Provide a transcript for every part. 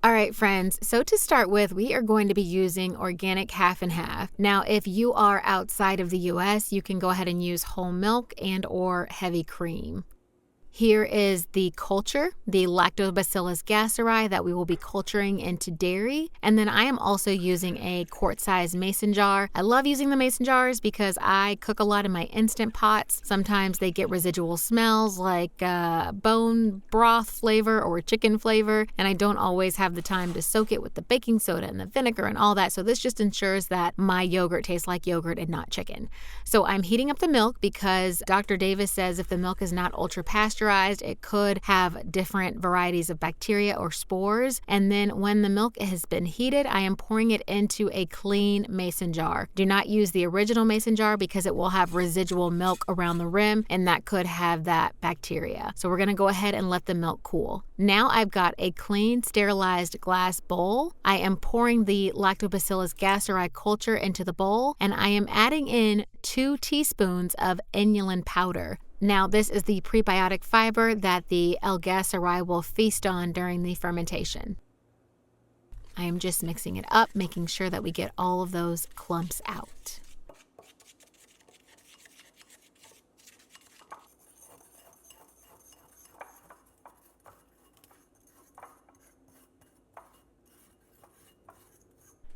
All right, friends, so to start with, we are going to be using organic half and half. Now, if you are outside of the US, you can go ahead and use whole milk and or heavy cream. Here is the culture, the lactobacillus gasseri that we will be culturing into dairy. And then I am also using a quart-sized mason jar. I love using the mason jars because I cook a lot in my Instant Pots. Sometimes they get residual smells like bone broth flavor or chicken flavor, and I don't always have the time to soak it with the baking soda and the vinegar and all that. So this just ensures that my yogurt tastes like yogurt and not chicken. So I'm heating up the milk because Dr. Davis says if the milk is not ultra pasteurized, it could have different varieties of bacteria or spores. And then when the milk has been heated, I am pouring it into a clean mason jar. Do not use the original mason jar because it will have residual milk around the rim and that could have that bacteria. So we're going to go ahead and let the milk cool. Now I've got a clean, sterilized glass bowl. I am pouring the lactobacillus gasseri culture into the bowl, and I am adding in 2 teaspoons of inulin powder. Now, this is the prebiotic fiber that the gasseri will feast on during the fermentation. I am just mixing it up, making sure that we get all of those clumps out.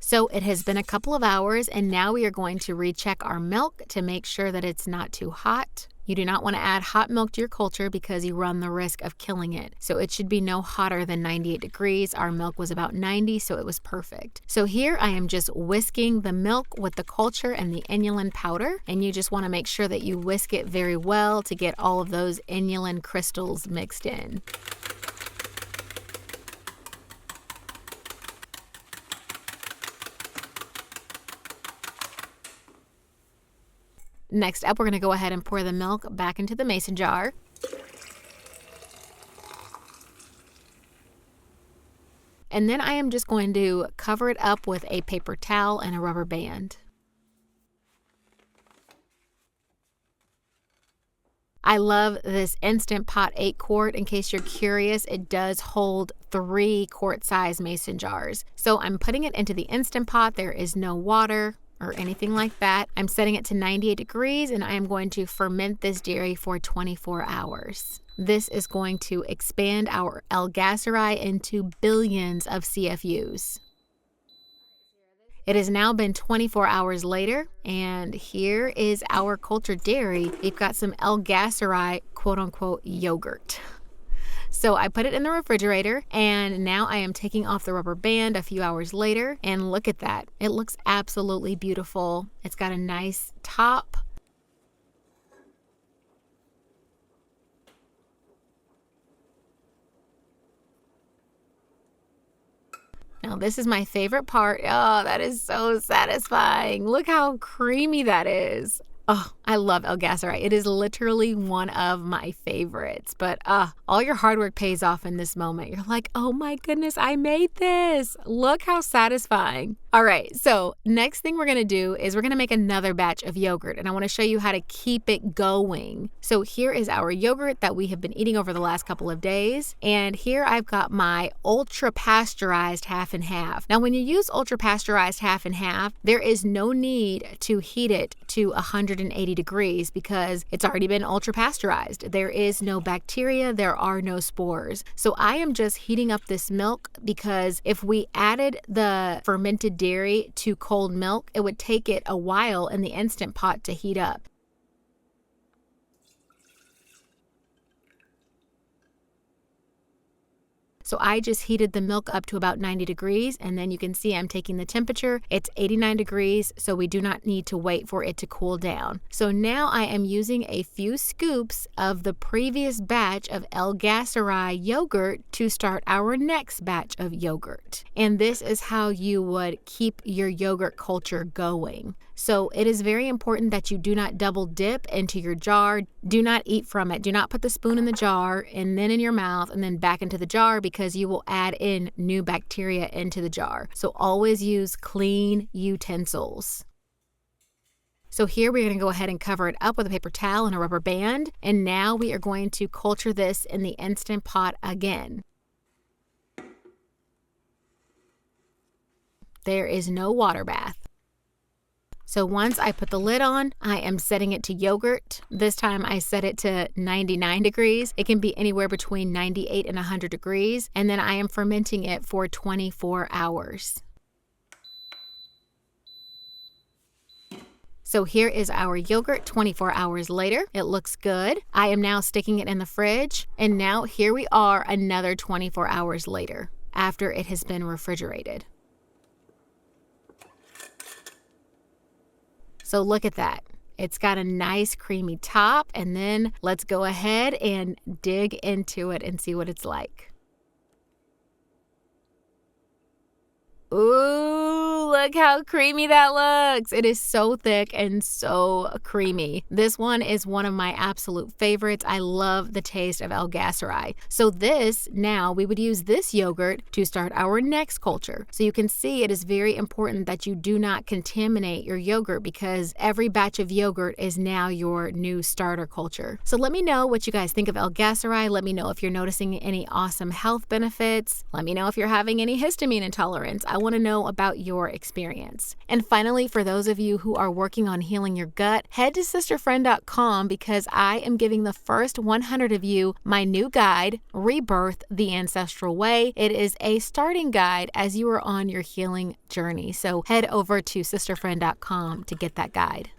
So it has been a couple of hours, and now we are going to recheck our milk to make sure that it's not too hot. You do not want to add hot milk to your culture because you run the risk of killing it. So it should be no hotter than 98 degrees. Our milk was about 90, so it was perfect. So here I am just whisking the milk with the culture and the inulin powder, and you just want to make sure that you whisk it very well to get all of those inulin crystals mixed in. Next up, we're going to go ahead and pour the milk back into the mason jar. And then I am just going to cover it up with a paper towel and a rubber band. I love this Instant Pot 8 quart. In case you're curious, it does hold 3 quart-sized mason jars. So I'm putting it into the Instant Pot. There is no water or anything like that. I'm setting it to 98 degrees and I am going to ferment this dairy for 24 hours. This is going to expand our gasseri into billions of CFUs. It has now been 24 hours later, and here is our cultured dairy. We've got some gasseri, quote-unquote, yogurt. So I put it in the refrigerator, and now I am taking off the rubber band a few hours later, and look at that. It looks absolutely beautiful. It's got a nice top. Now this is my favorite part. Oh, that is so satisfying. Look how creamy that is. Oh, I love gasseri. It is literally one of my favorites. But all your hard work pays off in this moment. You're like, oh my goodness, I made this. Look how satisfying. All right, so next thing we're going to do is we're going to make another batch of yogurt. And I want to show you how to keep it going. So here is our yogurt that we have been eating over the last couple of days. And here I've got my ultra pasteurized half and half. Now, when you use ultra pasteurized half and half, there is no need to heat it to 180 degrees because it's already been ultra pasteurized. There is no bacteria, there are no spores. So I am just heating up this milk because if we added the fermented dairy to cold milk, it would take it a while in the Instant Pot to heat up. So I just heated the milk up to about 90 degrees, and then you can see I'm taking the temperature. It's 89 degrees, so we do not need to wait for it to cool down. So now I am using a few scoops of the previous batch of gasseri yogurt to start our next batch of yogurt. And this is how you would keep your yogurt culture going. So it is very important that you do not double dip into your jar. Do not eat from it. Do not put the spoon in the jar and then in your mouth and then back into the jar because you will add in new bacteria into the jar. So always use clean utensils. So here we're going to go ahead and cover it up with a paper towel and a rubber band. And now we are going to culture this in the Instant Pot again. There is no water bath. So once I put the lid on, I am setting it to yogurt. This time I set it to 99 degrees. It can be anywhere between 98 and 100 degrees. And then I am fermenting it for 24 hours. So here is our yogurt 24 hours later. It looks good. I am now sticking it in the fridge. And now here we are another 24 hours later after it has been refrigerated. So look at that. It's got a nice creamy top, and then let's go ahead and dig into it and see what it's like. Ooh, look how creamy that looks. It is so thick and so creamy. This one is one of my absolute favorites. I love the taste of gasseri. So now we would use this yogurt to start our next culture. So you can see it is very important that you do not contaminate your yogurt, because every batch of yogurt is now your new starter culture. So let me know what you guys think of gasseri. Let me know if you're noticing any awesome health benefits. Let me know if you're having any histamine intolerance. I want to know about your experience. And finally, for those of you who are working on healing your gut, head to Sisterfrennn.com, because I am giving the first 100 of you my new guide, Rebirth the Ancestral Way. It is a starting guide as you are on your healing journey. So head over to Sisterfrennn.com to get that guide.